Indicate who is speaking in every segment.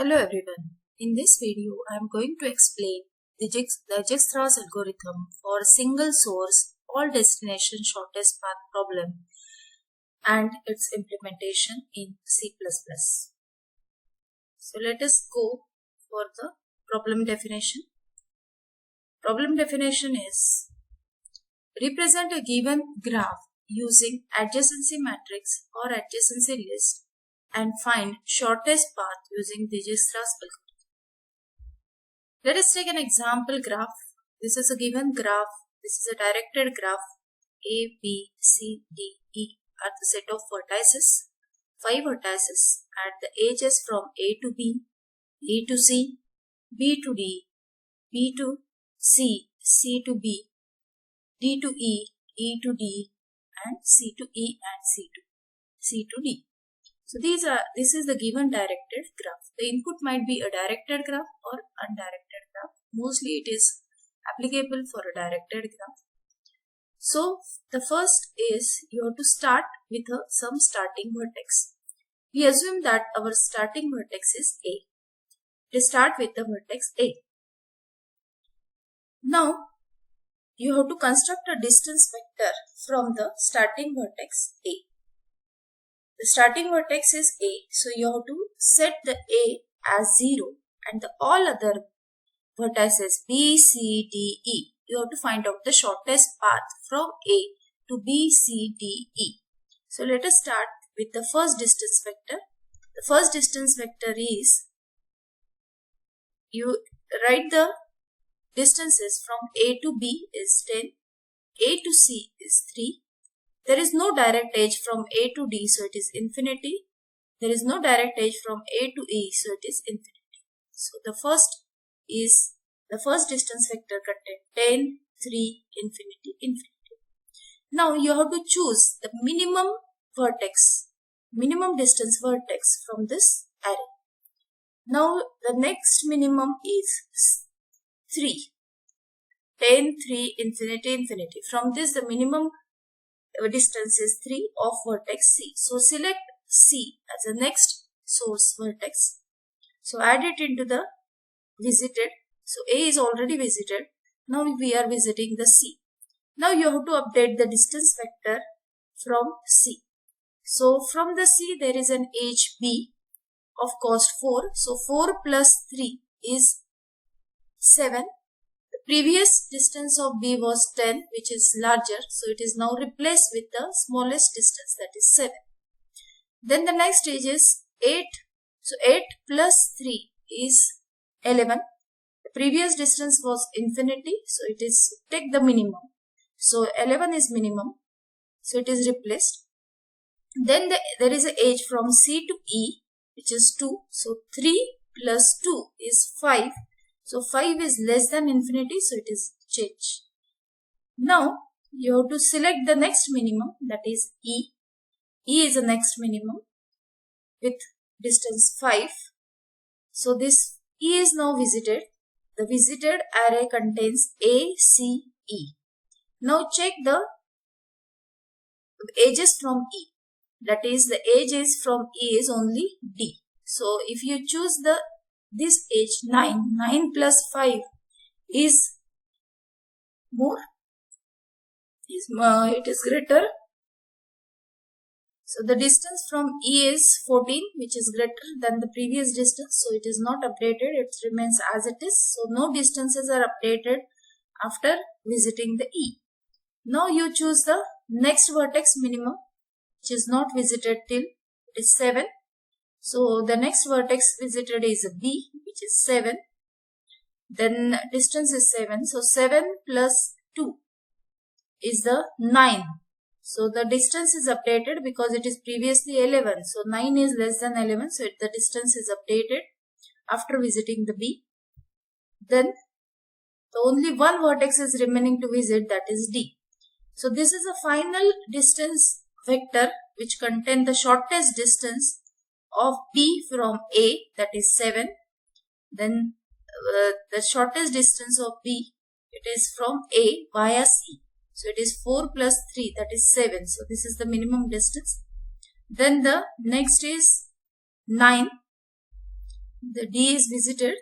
Speaker 1: Hello everyone. In this video, I am going to explain the Dijkstra's algorithm for single source all destination shortest path problem and its implementation in C++. So let us go for the problem definition. Problem definition is: represent a given graph using adjacency matrix or adjacency list and find shortest path using Dijkstra's algorithm. Let us take an example graph. This is a given graph. This is a directed graph. A, B, C, D, E are the set of vertices. 5 vertices at the edges from A to B, A to C, B to D, B to C, C to B, D to E, E to D, and C to E and C to D. So this is the given directed graph. The input might be a directed graph or undirected graph. Mostly it is applicable for a directed graph. So the first is you have to start with some starting vertex. We assume that our starting vertex is A. To start with the vertex A. Now you have to construct a distance vector from the starting vertex A. The starting vertex is A, so you have to set the A as 0 and all other vertices B, C, D, E. You have to find out the shortest path from A to B, C, D, E. So let us start with the first distance vector. The first distance vector is, you write the distances from A to B is 10, A to C is 3. There is no direct edge from A to D, so it is infinity. There is no direct edge from A to E, so it is infinity. So the first distance vector contains 10, 3, infinity, infinity. Now you have to choose the minimum distance vertex from this array. Now the next minimum is 3. 10, 3, infinity, infinity. From this the minimum distance is 3 of vertex C. So select C as the next source vertex. So add it into the visited. So A is already visited. Now we are visiting the C. Now you have to update the distance vector from C. So from the C there is an edge B of cost 4. So 4 plus 3 is 7. Previous distance of B was 10, which is larger, so it is now replaced with the smallest distance, that is 7. Then the next stage is 8. So 8 plus 3 is 11. The previous distance was infinity, so it is, take the minimum. So 11 is minimum, so it is replaced. Then there is an edge from C to E, which is 2. So 3 plus 2 is 5. So 5 is less than infinity, so it is changed. Now you have to select the next minimum, that is E. E is the next minimum with distance 5. So this E is now visited. The visited array contains A, C, E. Now check the edges from E. That is, the edges from E is only D. So if you choose this edge 9 plus 5 is more, it is greater. So the distance from E is 14, which is greater than the previous distance. So it is not updated, it remains as it is. So no distances are updated after visiting the E. Now you choose the next vertex minimum, which is not visited till it is 7. So the next vertex visited is B, which is 7. Then distance is 7. So 7 plus 2 is the 9. So the distance is updated because it is previously 11. So 9 is less than 11. So the distance is updated after visiting the B. Then the only one vertex is remaining to visit, that is D. So this is a final distance vector which contains the shortest distance of B from A, that is 7. Then the shortest distance of B, it is from A via C. So it is 4 plus 3, that is 7. So this is the minimum distance. Then the next is 9. the D is visited,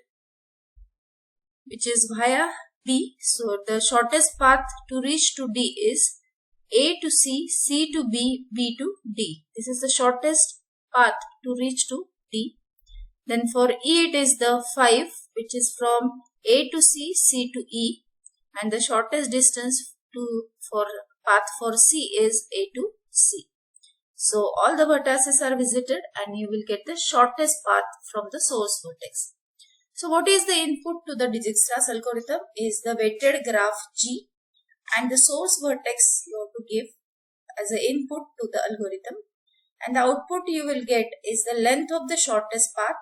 Speaker 1: which is via B. So the shortest path to reach to D is A to C, C to B, B to D. This is the shortest path to reach to D. Then for E it is the 5, which is from A to C, C to E, and the shortest distance for path for C is A to C. So all the vertices are visited and you will get the shortest path from the source vertex. So what is the input to the Dijkstra's algorithm is the weighted graph G, and the source vertex you have to give as an input to the algorithm, and the output you will get is the length of the shortest path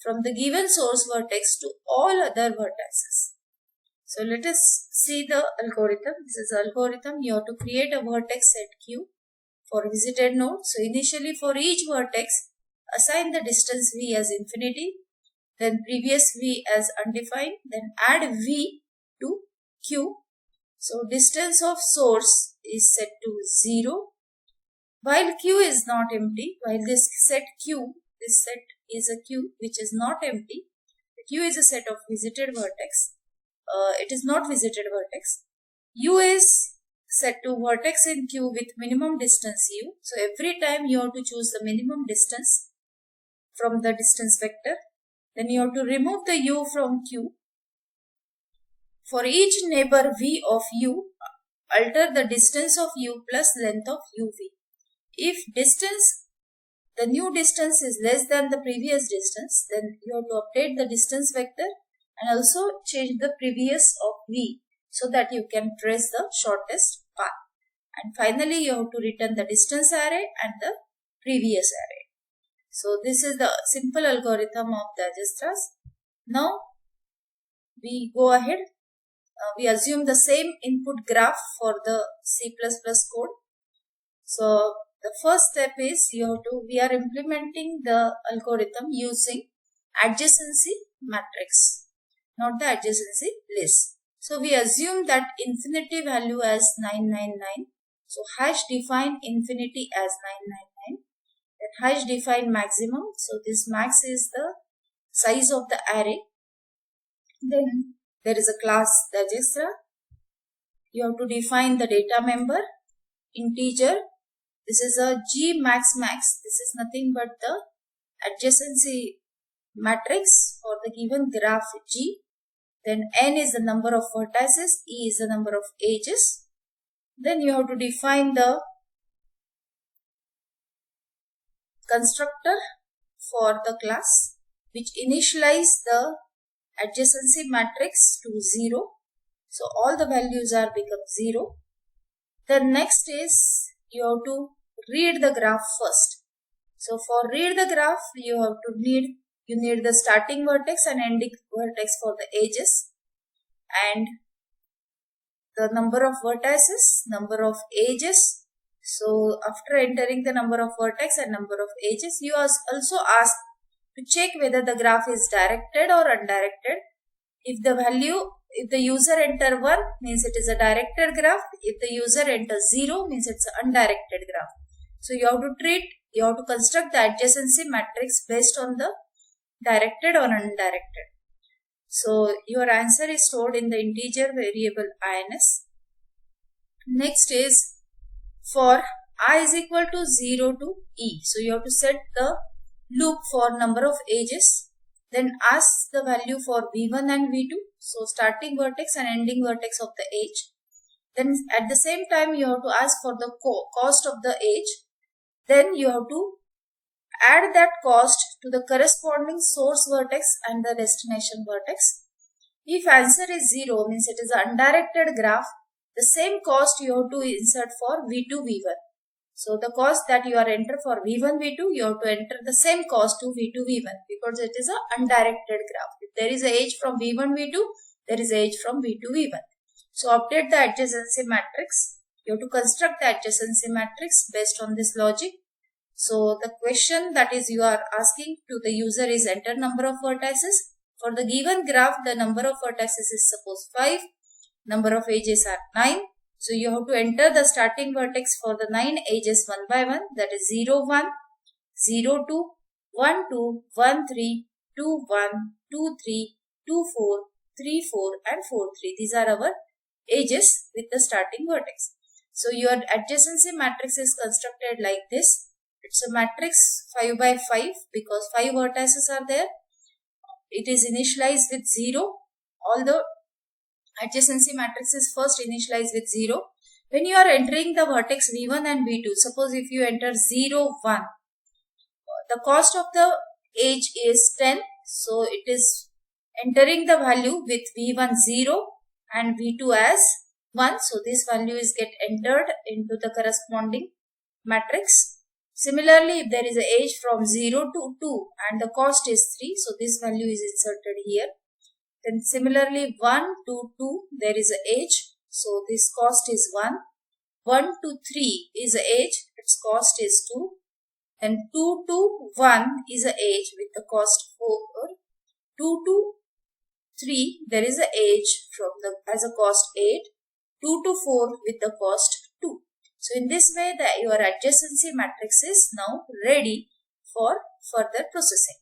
Speaker 1: from the given source vertex to all other vertices. So let us see the algorithm. This is the algorithm. You have to create a vertex set Q for visited node. So initially for each vertex, assign the distance V as infinity, then previous V as undefined, then add V to Q. So distance of source is set to 0. While Q is not empty, while this set Q, this set is a Q which is not empty. The Q is a set of visited vertex. It is not visited vertex. U is set to vertex in Q with minimum distance U. So every time you have to choose the minimum distance from the distance vector. Then you have to remove the U from Q. For each neighbor V of U, alter the distance of U plus length of UV. If the new distance is less than the previous distance, then you have to update the distance vector and also change the previous of V so that you can trace the shortest path. And finally, you have to return the distance array and the previous array. So this is the simple algorithm of the Dijkstra's. Now we go ahead. We assume the same input graph for the C++ code. So the first step is we are implementing the algorithm using adjacency matrix, not the adjacency list. So we assume that infinity value as 999. So hash define infinity as 999. Then hash define maximum. So this max is the size of the array. Then there is a class Dijkstra. You have to define the data member, integer. This is a G max max. This is nothing but the adjacency matrix for the given graph G. Then N is the number of vertices, E is the number of edges. Then you have to define the constructor for the class which initialize the adjacency matrix to 0. So all the values are become 0. Then next is you have to read the graph first. So for read the graph, you need the starting vertex and ending vertex for the edges, and the number of vertices, number of edges. So after entering the number of vertex and number of edges, you are also asked to check whether the graph is directed or undirected. If the user enter 1 means it is a directed graph. If the user enters 0 means it's an undirected graph. So you have to construct the adjacency matrix based on the directed or undirected. So your answer is stored in the integer variable ins. Next is for I is equal to 0 to E. So you have to set the loop for number of edges. Then ask the value for V1 and V2. So starting vertex and ending vertex of the edge. Then at the same time you have to ask for the cost of the edge. Then you have to add that cost to the corresponding source vertex and the destination vertex. If answer is 0 means it is an undirected graph, the same cost you have to insert for V2, V1. So the cost that you are enter for V1, V2, you have to enter the same cost to V2, V1 because it is an undirected graph. If there is a edge from V1, V2, there is a edge from V2, V1. So update the adjacency matrix. You have to construct the adjacency matrix based on this logic. So the question that is you are asking to the user is enter number of vertices. For the given graph, the number of vertices is suppose 5. Number of edges are 9. So you have to enter the starting vertex for the 9 edges one by one. That is 0, 1, 0, 2, 1, 2, 1, 3, 2, 1, 2, 3, 2, 4, 3, 4 and 4, 3. These are our edges with the starting vertex. So your adjacency matrix is constructed like this. It's a matrix 5 by 5 because 5 vertices are there. It is initialized with 0. All the adjacency matrix is first initialized with 0. When you are entering the vertex v1 and v2, suppose if you enter 0, 1, the cost of the edge is 10. So it is entering the value with v1 0 and v2 as 1. So this value is get entered into the corresponding matrix. Similarly, if there is an edge from 0 to 2 and the cost is 3, so this value is inserted here. Then similarly 1 to 2 there is an edge, so this cost is 1. 1 to 3 is an edge, its cost is 2. Then 2 to 1 is an edge with the cost 4. 2 to 3 there is an edge from the as a cost 8. 2 to 4 with the cost 2. So in this way your adjacency matrix is now ready for further processing.